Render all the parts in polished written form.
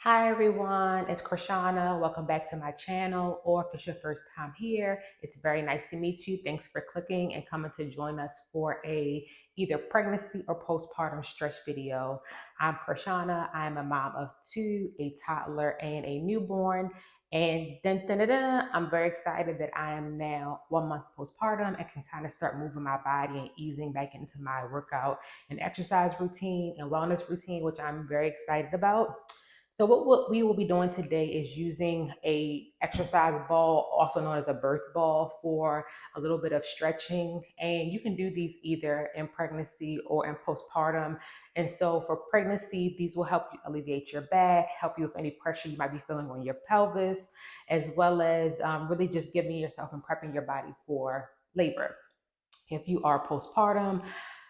Hi everyone, it's Krishana. Welcome back to my channel, or if it's your first time here, it's very nice to meet you. Thanks for clicking and coming to join us for a either pregnancy or postpartum stretch video. I'm Krishana. I'm a mom of two, a toddler and a newborn. And I'm very excited that I am now 1 month postpartum and can kind of start moving my body and easing back into my workout and exercise routine and wellness routine, which I'm very excited about. So what we will be doing today is using a exercise ball, also known as a birth ball, for a little bit of stretching. And you can do these either in pregnancy or in postpartum. And so for pregnancy, these will help you alleviate your back, help you with any pressure you might be feeling on your pelvis, as well as really just giving yourself and prepping your body for labor. If you are postpartum,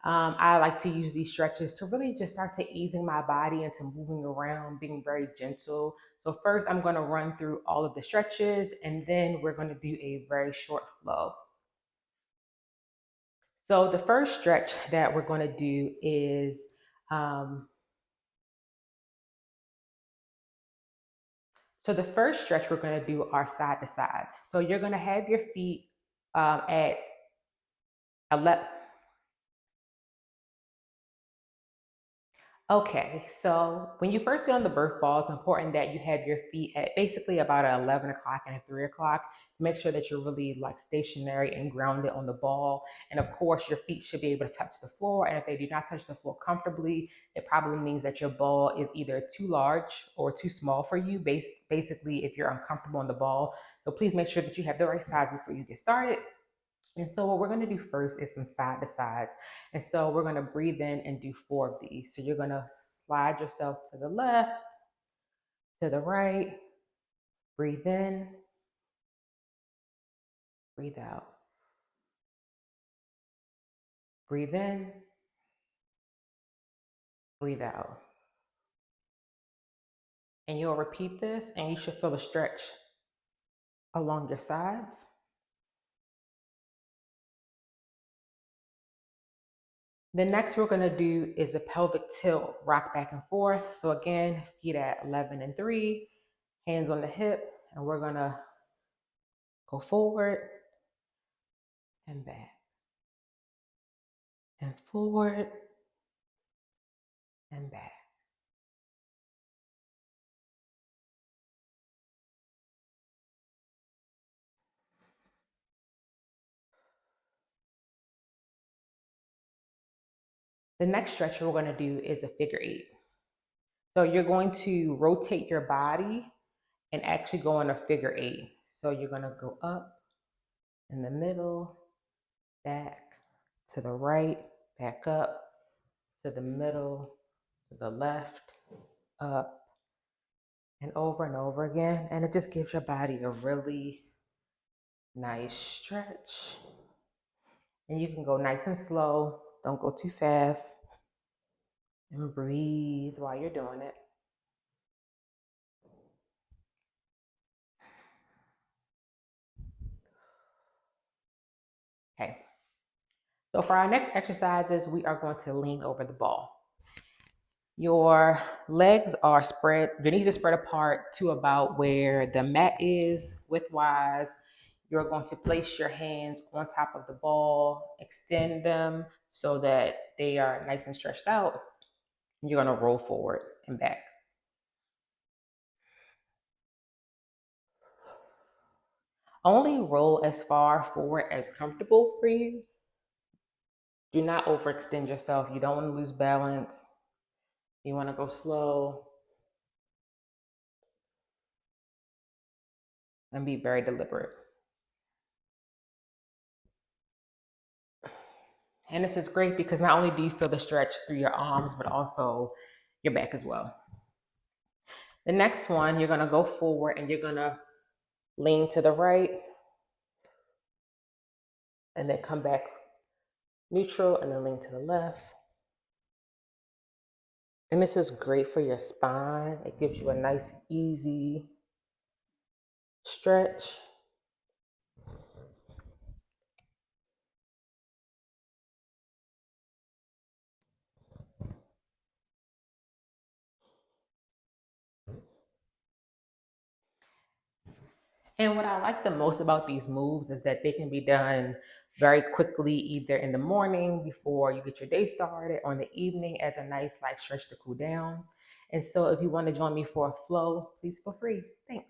I like to use these stretches to really just start to easing my body into moving around, being very gentle. So first I'm going to run through all of the stretches and then we're going to do a very short flow. So the first stretch that we're going to do is the first stretch we're going to do are side to sides. So you're going to have your feet at a left. Okay, so when you first get on the birth ball, it's important that you have your feet at basically about 11 o'clock and 3 o'clock to make sure that you're really like stationary and grounded on the ball. And of course, your feet should be able to touch the floor. And if they do not touch the floor comfortably, it probably means that your ball is either too large or too small for you, basically if you're uncomfortable on the ball. So please make sure that you have the right size before you get started. And so what we're going to do first is some side to sides. And so we're going to breathe in and do 4 of these. So you're going to slide yourself to the left, to the right, breathe in, breathe out, breathe in, breathe out. And you'll repeat this and you should feel a stretch along your sides. The next we're going to do is a pelvic tilt, rock back and forth. So again, feet at 11 and 3, hands on the hip, and we're going to go forward and back and forward and back. The next stretch we're going to do is a figure 8. So you're going to rotate your body and actually go in a figure 8. So you're going to go up in the middle, back to the right, back up to the middle, to the left, up and over again. And it just gives your body a really nice stretch. And you can go nice and slow. Don't go too fast. And breathe while you're doing it. Okay. So for our next exercises, we are going to lean over the ball. Your legs are spread, your knees are spread apart to about where the mat is widthwise. You're going to place your hands on top of the ball, extend them so that they are nice and stretched out. You're going to roll forward and back. Only roll as far forward as comfortable for you. Do not overextend yourself. You don't want to lose balance. You want to go slow and be very deliberate. And this is great because not only do you feel the stretch through your arms, but also your back as well. The next one, you're going to go forward and you're going to lean to the right and then come back neutral and then lean to the left. And this is great for your spine. It gives you a nice, easy stretch. And what I like the most about these moves is that they can be done very quickly, either in the morning before you get your day started, or in the evening as a nice light stretch to cool down. And so if you want to join me for a flow, please feel free. Thanks.